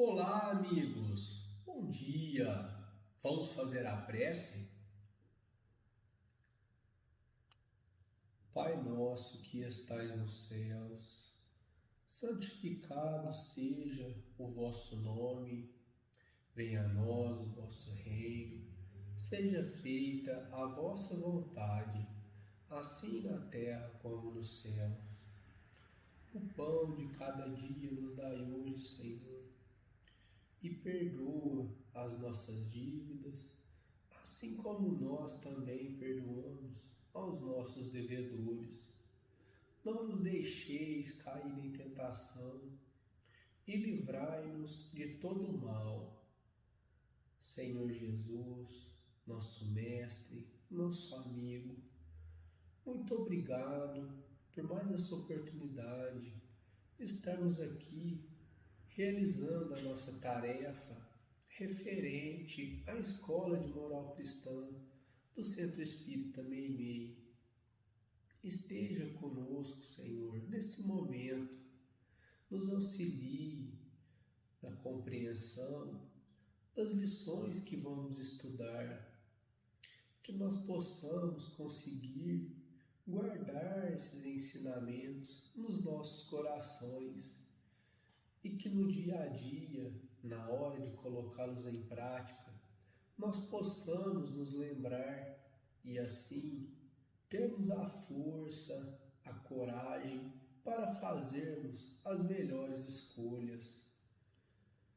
Olá, amigos! Bom dia! Vamos fazer a prece? Pai nosso que estais nos céus, santificado seja o vosso nome, venha a nós o vosso reino, seja feita a vossa vontade, assim na terra como no céu. O pão de cada dia nos dai hoje, Senhor, e perdoa as nossas dívidas, assim como nós também perdoamos aos nossos devedores. Não nos deixeis cair em tentação e livrai-nos de todo o mal. Senhor Jesus, nosso Mestre, nosso amigo, muito obrigado por mais essa oportunidade de estarmos aqui realizando a nossa tarefa referente à Escola de Moral Cristã do Centro Espírita Meimei. Esteja conosco, Senhor, nesse momento. Nos auxilie na compreensão das lições que vamos estudar, que nós possamos conseguir guardar esses ensinamentos nos nossos corações e que no dia a dia, na hora de colocá-los em prática, nós possamos nos lembrar e assim termos a força, a coragem para fazermos as melhores escolhas.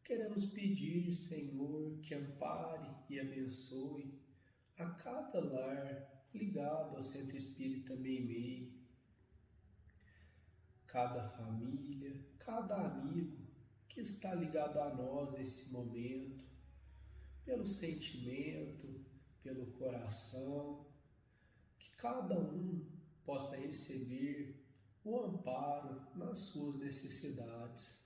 Queremos pedir, Senhor, que ampare e abençoe a cada lar ligado ao Centro Espírita Meimei, cada família, cada amigo que está ligado a nós nesse momento, pelo sentimento, pelo coração, que cada um possa receber o amparo nas suas necessidades.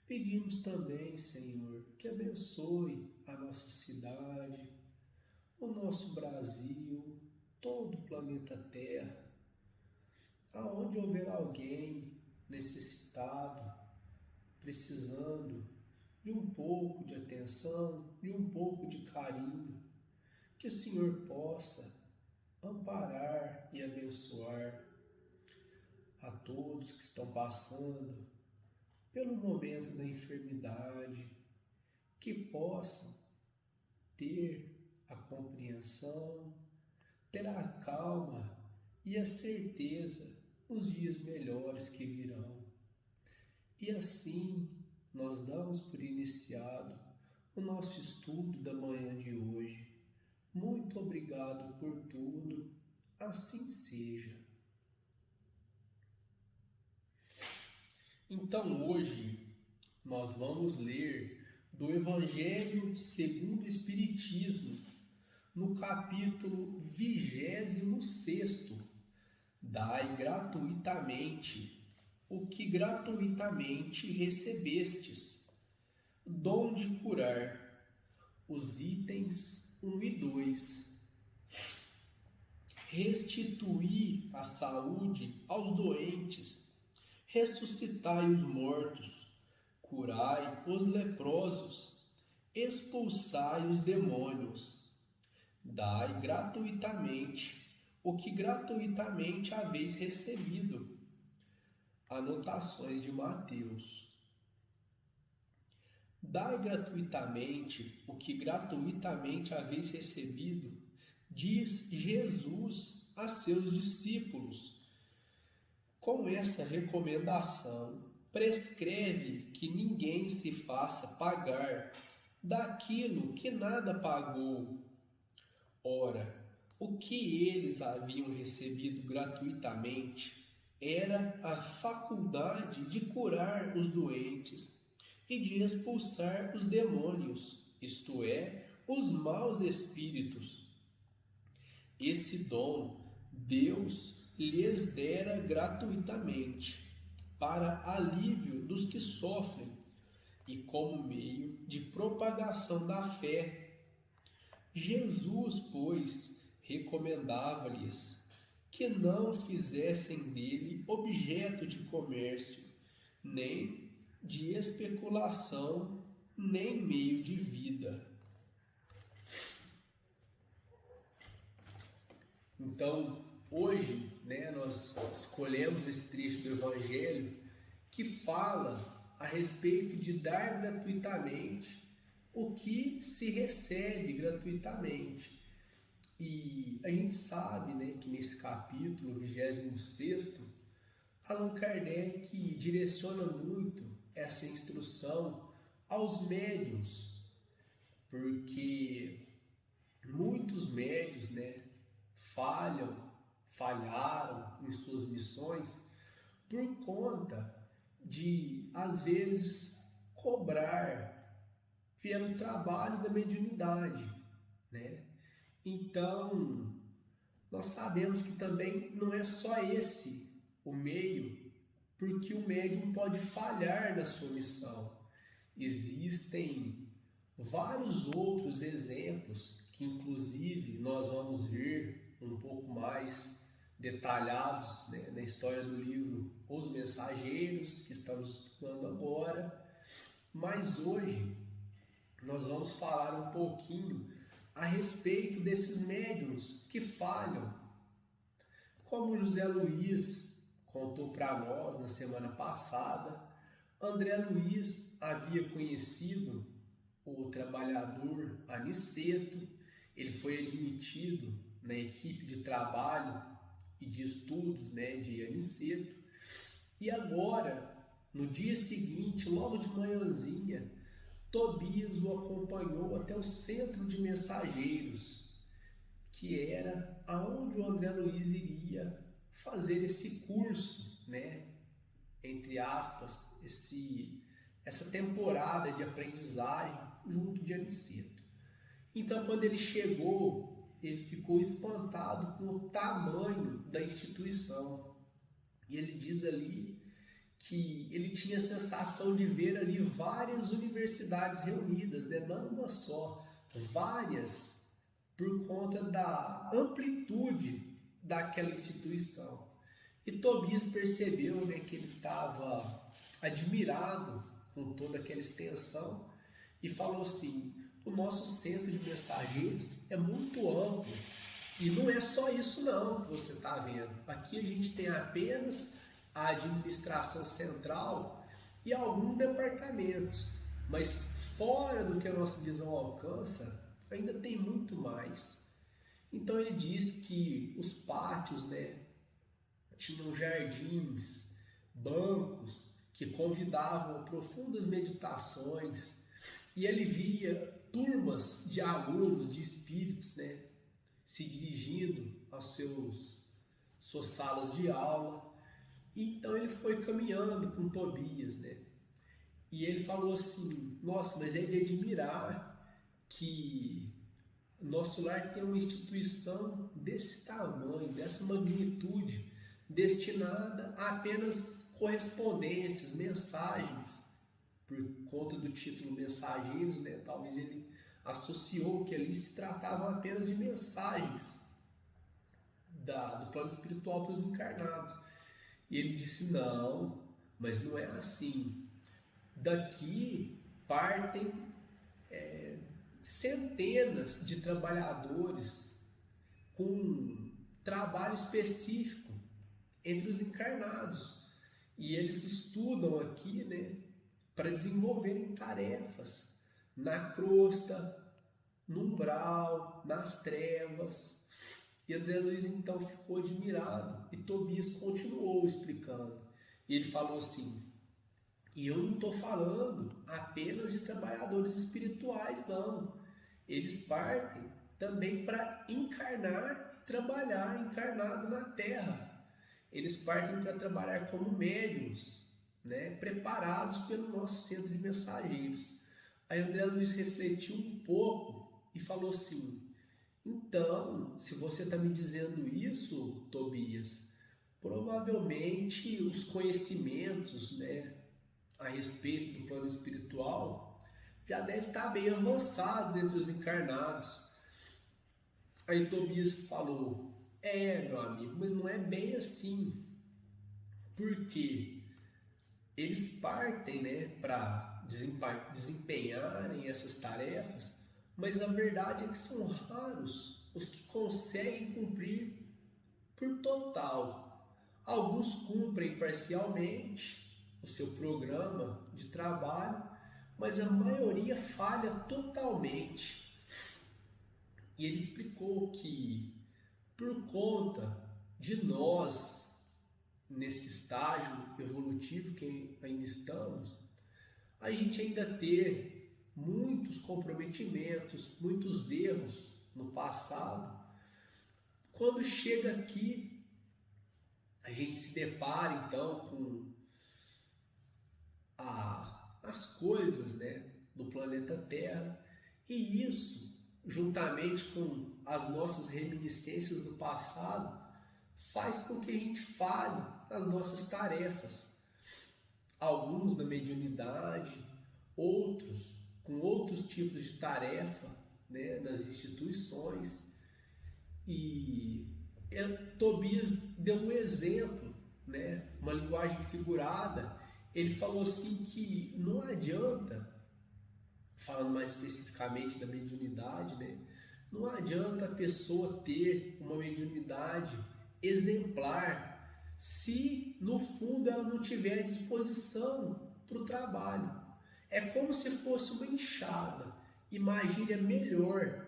Pedimos também, Senhor, que abençoe a nossa cidade, o nosso Brasil, todo o planeta Terra, aonde houver alguém necessitado, precisando de um pouco de atenção, de um pouco de carinho, que o Senhor possa amparar e abençoar a todos que estão passando pelo momento da enfermidade, que possam ter a compreensão, ter a calma e a certeza nos dias melhores que virão. E assim nós damos por iniciado o nosso estudo da manhã de hoje. Muito obrigado por tudo, assim seja. Então hoje nós vamos ler do Evangelho segundo o Espiritismo, no capítulo 26º, Dai gratuitamente o que gratuitamente recebestes, dom de curar, os itens 1 e 2. Restituí a saúde aos doentes, ressuscitai os mortos, curai os leprosos, expulsai os demônios. Dai gratuitamente o que gratuitamente haveis recebido. Anotações de Mateus. Dai gratuitamente o que gratuitamente haveis recebido, diz Jesus a seus discípulos. Com essa recomendação, prescreve que ninguém se faça pagar daquilo que nada pagou. Ora, o que eles haviam recebido gratuitamente era a faculdade de curar os doentes e de expulsar os demônios, isto é, os maus espíritos. Esse dom Deus lhes dera gratuitamente, para alívio dos que sofrem e como meio de propagação da fé. Jesus, pois, recomendava-lhes que não fizessem dele objeto de comércio, nem de especulação nem meio de vida. Então, hoje, nós escolhemos esse trecho do Evangelho que fala a respeito de dar gratuitamente o que se recebe gratuitamente. E a gente sabe, que nesse capítulo 26º, Allan Kardec direciona muito essa instrução aos médiuns, porque muitos médiuns, falharam em suas missões por conta de, às vezes, cobrar pelo trabalho da mediunidade, Então, nós sabemos que também não é só esse o meio, porque o médium pode falhar na sua missão. Existem vários outros exemplos que, inclusive, nós vamos ver um pouco mais detalhados na história do livro Os Mensageiros, que estamos estudando agora. Mas hoje nós vamos falar um pouquinho a respeito desses médiuns que falham. Como José Luiz contou para nós na semana passada, André Luiz havia conhecido o trabalhador Aniceto, ele foi admitido na equipe de trabalho e de estudos de Aniceto, e agora, no dia seguinte, logo de manhãzinha, Tobias o acompanhou até o centro de mensageiros, que era aonde o André Luiz iria fazer esse curso, entre aspas, essa temporada de aprendizagem junto de Aniceto. Então, quando ele chegou, ele ficou espantado com o tamanho da instituição. E ele diz ali que ele tinha a sensação de ver ali várias universidades reunidas, não uma só, várias, por conta da amplitude daquela instituição. E Tobias percebeu que ele estava admirado com toda aquela extensão e falou assim: o nosso centro de mensageiros é muito amplo e não é só isso não que você está vendo. Aqui a gente tem apenas a administração central e alguns departamentos, mas fora do que a nossa visão alcança, ainda tem muito mais. Então ele diz que os pátios, tinham jardins, bancos que convidavam a profundas meditações, e ele via turmas de alunos, de espíritos, se dirigindo às suas salas de aula. Então ele foi caminhando com Tobias, e ele falou assim: nossa, mas é de admirar que nosso lar tem uma instituição desse tamanho, dessa magnitude, destinada a apenas correspondências, mensagens. Por conta do título Mensageiros, talvez ele associou que ali se tratava apenas de mensagens do plano espiritual para os encarnados. E ele disse: não, mas não é assim. Daqui partem centenas de trabalhadores com trabalho específico entre os encarnados. E eles estudam aqui, para desenvolverem tarefas na crosta, no umbral, nas trevas. E André Luiz então ficou admirado, e Tobias continuou explicando. E ele falou assim: e eu não estou falando apenas de trabalhadores espirituais, não. Eles partem também para encarnar e trabalhar encarnado na Terra. Eles partem para trabalhar como médiuns, preparados pelo nosso centro de mensageiros. Aí André Luiz refletiu um pouco e falou assim: então, se você está me dizendo isso, Tobias, provavelmente os conhecimentos, a respeito do plano espiritual já devem estar bem avançados entre os encarnados. Aí Tobias falou: meu amigo, mas não é bem assim. Por quê? eles partem, né, para desempenharem essas tarefas, mas a verdade é que são raros os que conseguem cumprir por total. Alguns cumprem parcialmente o seu programa de trabalho, mas a maioria falha totalmente. E ele explicou que, por conta de nós, nesse estágio evolutivo que ainda estamos, a gente ainda ter muitos comprometimentos, muitos erros no passado. Quando chega aqui, a gente se depara então com as coisas, né, do planeta Terra, e isso, juntamente com as nossas reminiscências do passado, faz com que a gente falhe nas nossas tarefas. Alguns na mediunidade, outros com outros tipos de tarefa, né, nas instituições. E Tobias deu um exemplo, né, uma linguagem figurada. Ele falou assim que não adianta, falando mais especificamente da mediunidade, né, não adianta a pessoa ter uma mediunidade exemplar se no fundo ela não tiver disposição para o trabalho. É como se fosse uma enxada. Imagine a melhor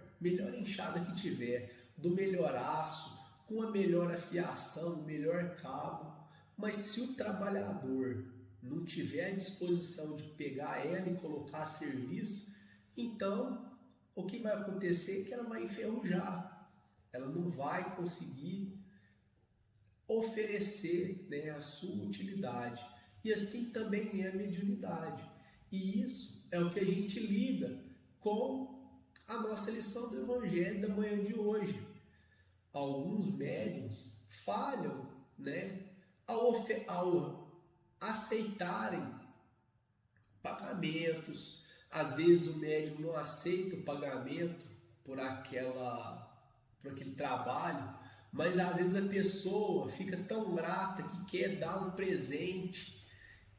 enxada que tiver, do melhor aço, com a melhor afiação, o melhor cabo, mas se o trabalhador não tiver a disposição de pegar ela e colocar a serviço, então o que vai acontecer é que ela vai enferrujar, ela não vai conseguir oferecer, né, a sua utilidade. E assim também é a mediunidade. E isso é o que a gente lida com a nossa lição do Evangelho da manhã de hoje. Alguns médiuns falham, né, ao aceitarem pagamentos. Às vezes o médium não aceita o pagamento por aquele trabalho, mas às vezes a pessoa fica tão grata que quer dar um presente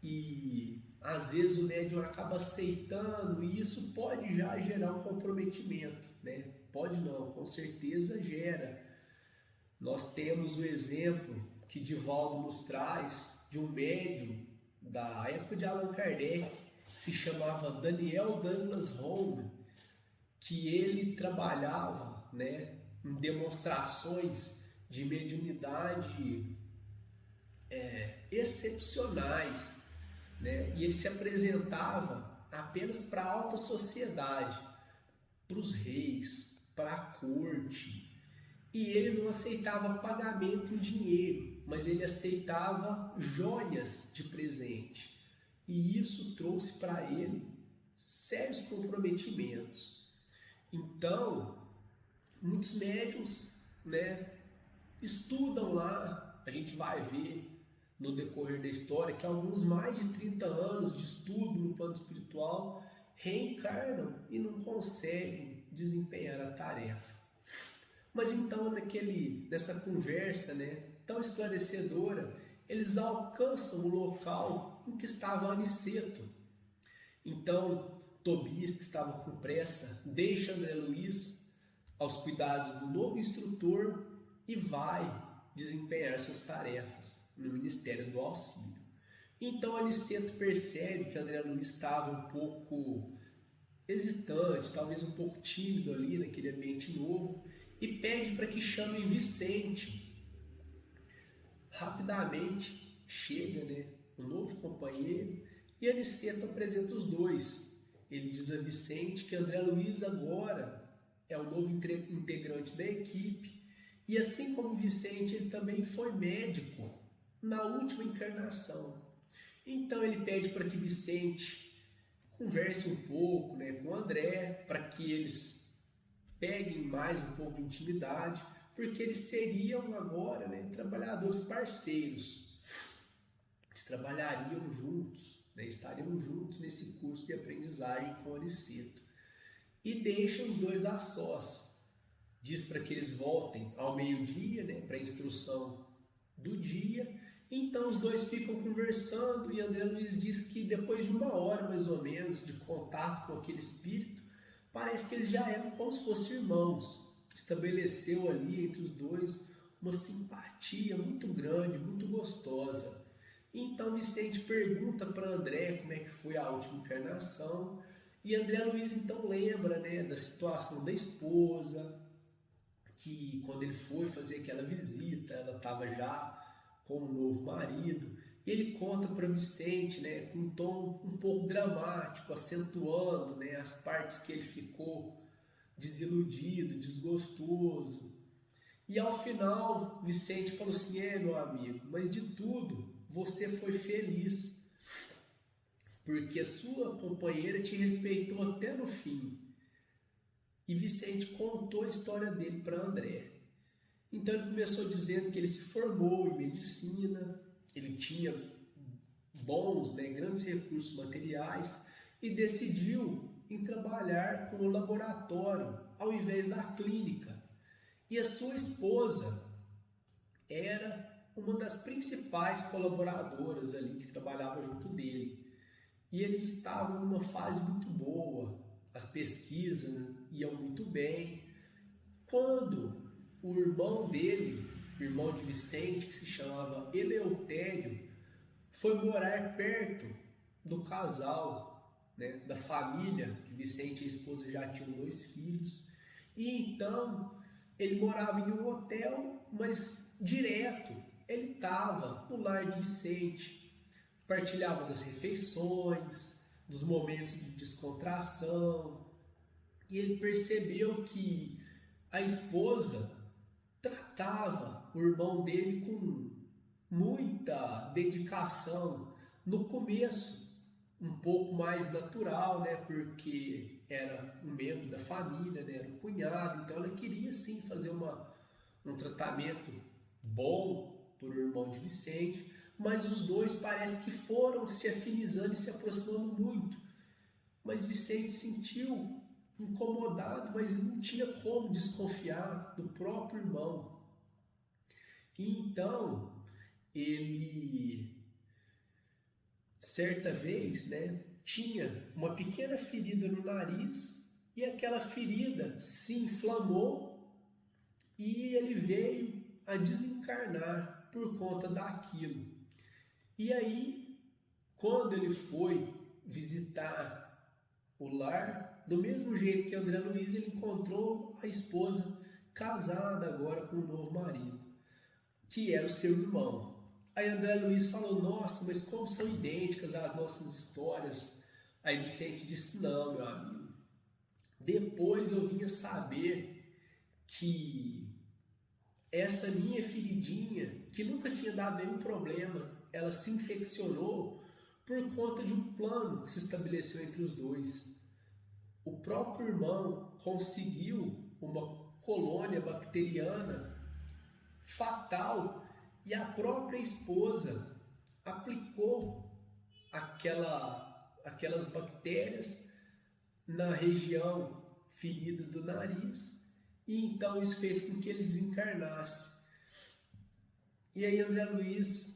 e às vezes o médium acaba aceitando, e isso pode já gerar um comprometimento, né? Pode não, com certeza gera. Nós temos o exemplo que Divaldo nos traz de um médium da época de Allan Kardec, que se chamava Daniel Douglas Home, que ele trabalhava, né, em demonstrações de mediunidade excepcionais, né? E ele se apresentava apenas para a alta sociedade, para os reis, para a corte, e ele não aceitava pagamento em dinheiro, mas ele aceitava joias de presente, e isso trouxe para ele sérios comprometimentos. Então, muitos médiuns, né, estudam lá, a gente vai ver no decorrer da história que alguns mais de 30 anos de estudo no plano espiritual reencarnam e não conseguem desempenhar a tarefa. Mas então nessa conversa, né, tão esclarecedora, eles alcançam o local em que estava Aniceto. Então Tobias, que estava com pressa, deixa André Luiz aos cuidados do novo instrutor e vai desempenhar suas tarefas no Ministério do Auxílio. Então Aniceto percebe que André Luiz estava um pouco hesitante, talvez um pouco tímido ali naquele ambiente novo, e pede para que chamem Vicente. Rapidamente chega, né, um novo companheiro, e Aniceto apresenta os dois. Ele diz a Vicente que André Luiz agora é o novo integrante da equipe, e assim como Vicente, ele também foi médico na última encarnação. Então ele pede para que Vicente converse um pouco, né, com André, para que eles peguem mais um pouco de intimidade, porque eles seriam agora, né, trabalhadores parceiros. Eles trabalhariam juntos, né, estariam juntos nesse curso de aprendizagem com Aniceto. E deixa os dois a sós. Diz para que eles voltem ao meio-dia, né, para a instrução do dia, Então os dois ficam conversando e André Luiz diz que depois de 1 hora mais ou menos de contato com aquele espírito, parece que eles já eram como se fossem irmãos. Estabeleceu ali entre os dois uma simpatia muito grande, muito gostosa. Então Vicente pergunta para André como é que foi a última encarnação, e André Luiz então lembra, né, da situação da esposa, que quando ele foi fazer aquela visita, ela estava já com um novo marido, e ele conta para Vicente, né, com um tom um pouco dramático, acentuando, né, as partes que ele ficou desiludido, desgostoso. E ao final, Vicente falou assim: meu amigo, mas de tudo você foi feliz, porque a sua companheira te respeitou até no fim. E Vicente contou a história dele para André. Então ele começou dizendo que ele se formou em medicina, ele tinha bons, né, grandes recursos materiais e decidiu em trabalhar com o laboratório ao invés da clínica. E a sua esposa era uma das principais colaboradoras ali que trabalhava junto dele. E eles estavam numa fase muito boa, as pesquisas iam muito bem. Quando o irmão dele, irmão de Vicente, que se chamava Eleutério, foi morar perto do casal, né, da família, que Vicente e a esposa já tinham 2 filhos. E então ele morava em um hotel, mas direto ele estava no lar de Vicente, partilhava das refeições, dos momentos de descontração, e ele percebeu que a esposa tratava o irmão dele com muita dedicação. No começo, um pouco mais natural, né? Porque era um membro da família, né? Era um cunhado, então ela queria sim fazer um tratamento bom para o irmão de Vicente, mas os dois parece que foram se afinizando e se aproximando muito. Mas Vicente sentiu incomodado, mas não tinha como desconfiar do próprio irmão. E então ele, certa vez, né, tinha uma pequena ferida no nariz e aquela ferida se inflamou e ele veio a desencarnar por conta daquilo. E aí, quando ele foi visitar o lar, do mesmo jeito que André Luiz, ele encontrou a esposa casada agora com um novo marido, que era o seu irmão. Aí André Luiz falou: nossa, mas como são idênticas as nossas histórias. Aí Vicente disse: não, meu amigo, depois eu vim a saber que essa minha feridinha, que nunca tinha dado nenhum problema, ela se infeccionou por conta de um plano que se estabeleceu entre os dois. O próprio irmão conseguiu uma colônia bacteriana fatal e a própria esposa aplicou aquelas bactérias na região ferida do nariz, e então isso fez com que ele desencarnasse. E aí André Luiz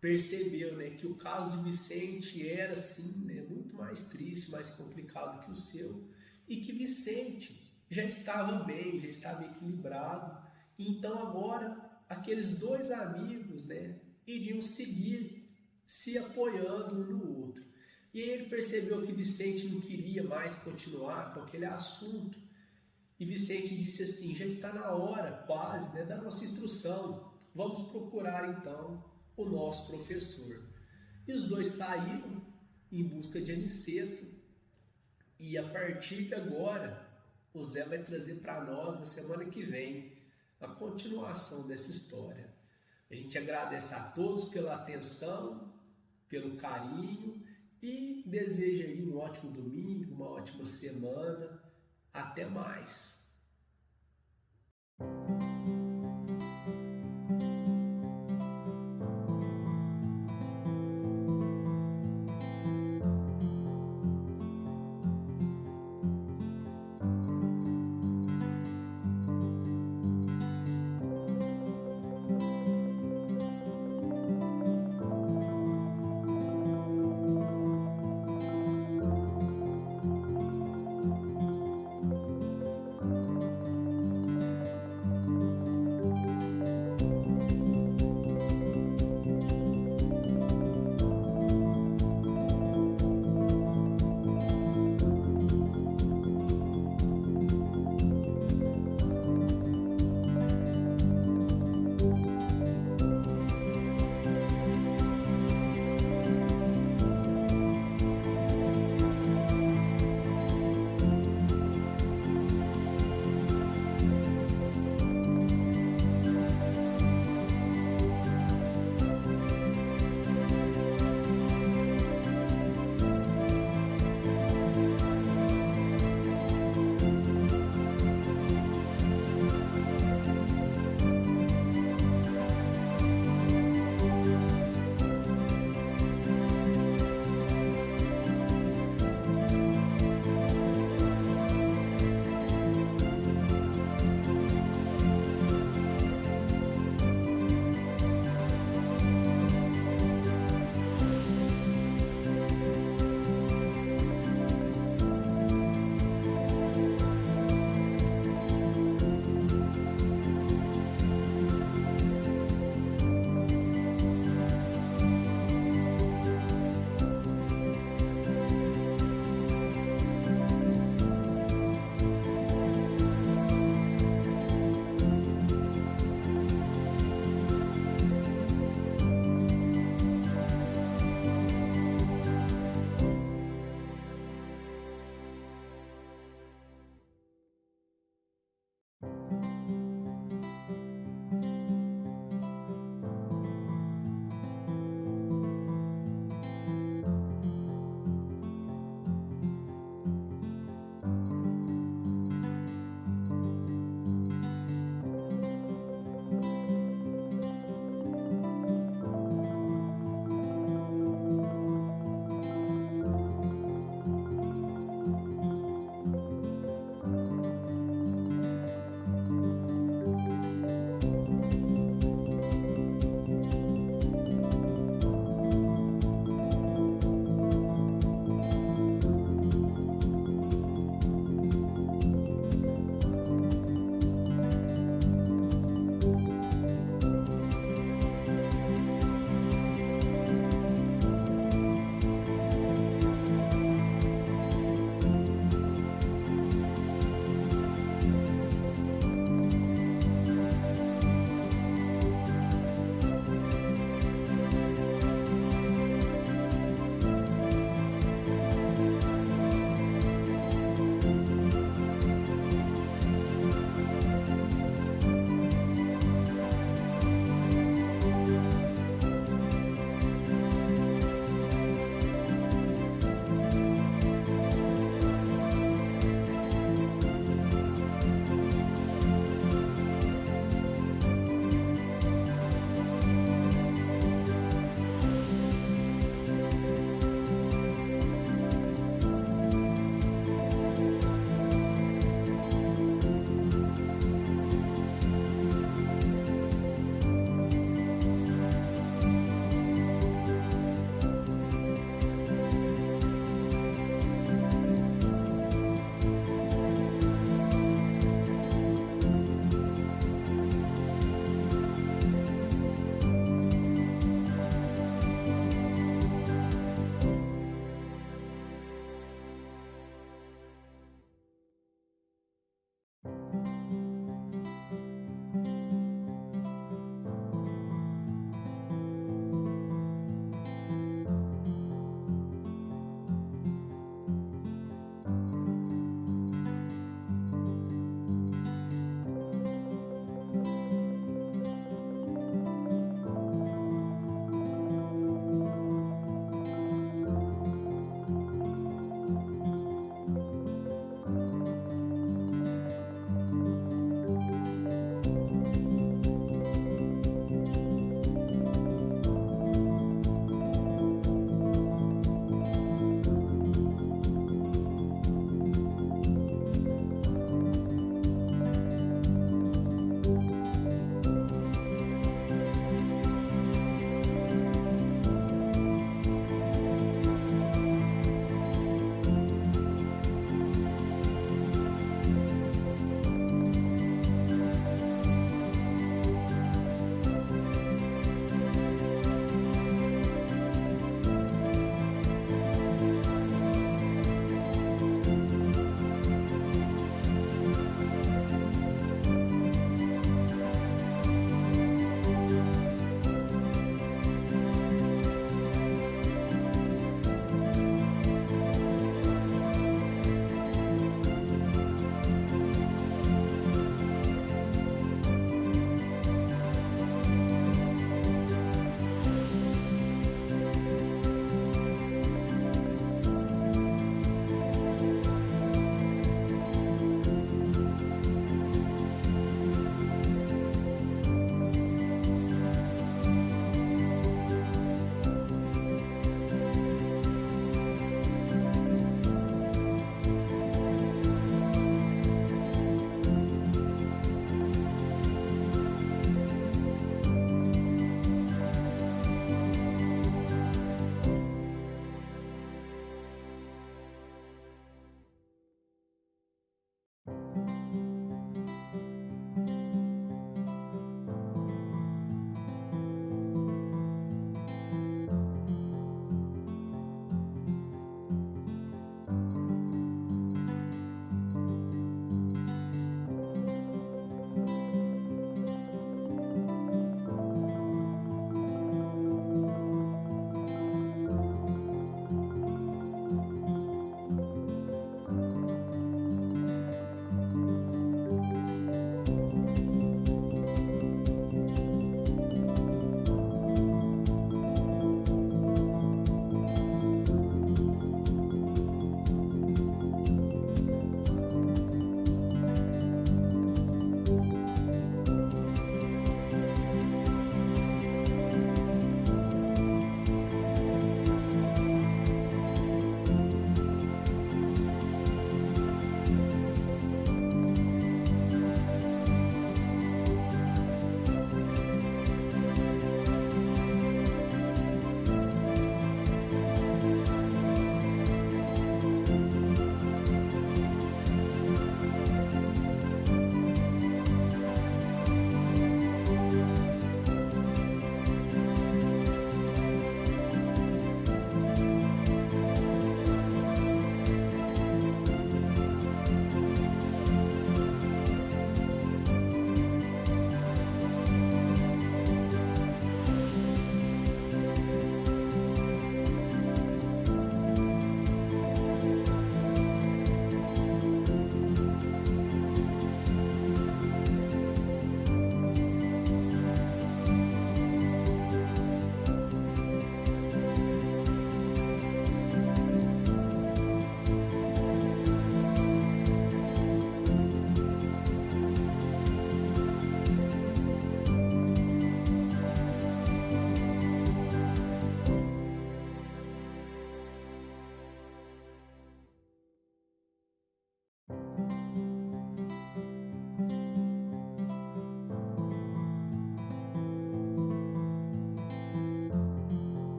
percebeu, né, que o caso de Vicente era sim, né, muito mais triste, mais complicado que o seu, e que Vicente já estava bem, já estava equilibrado. E então agora aqueles 2 amigos, né, iriam seguir se apoiando um no outro. E aí ele percebeu que Vicente não queria mais continuar com aquele assunto. E Vicente disse assim: já está na hora, quase, né, da nossa instrução. Vamos procurar então o nosso professor. E os dois saíram em busca de Aniceto. E a partir de agora, o Zé vai trazer para nós, na semana que vem, a continuação dessa história. A gente agradece a todos pela atenção, pelo carinho e deseja aí um ótimo domingo, uma ótima semana. Até mais!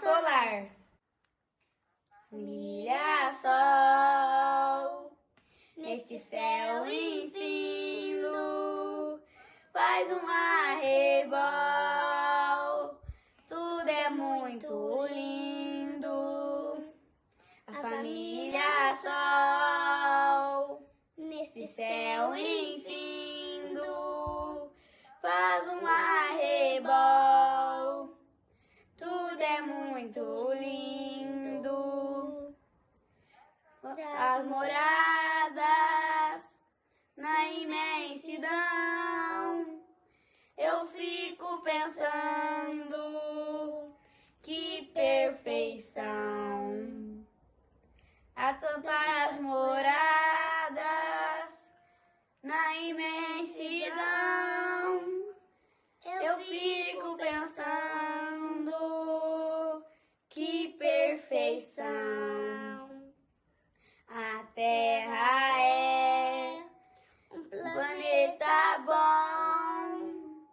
solar. Brilha sol neste céu infindo, faz um arrebol, tudo é muito lindo. A família sol neste céu infindo, faz um arrebol, tudo é muito lindo. As moradas na imensidão, eu fico pensando, que perfeição. Há tantas moradas na imensidão, eu fico pensando, que perfeição. A Terra é um planeta bom,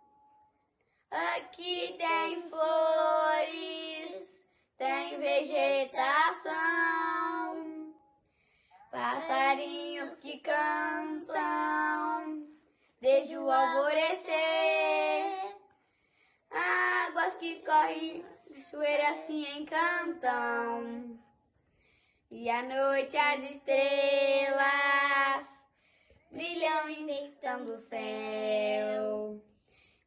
aqui tem flores, tem vegetação, passarinhos que cantam desde o alvorecer, águas que correm, cachoeiras que encantam, e à noite as estrelas brilham enfeitando o céu.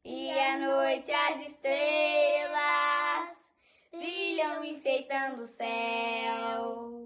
E à noite as estrelas brilham enfeitando o céu.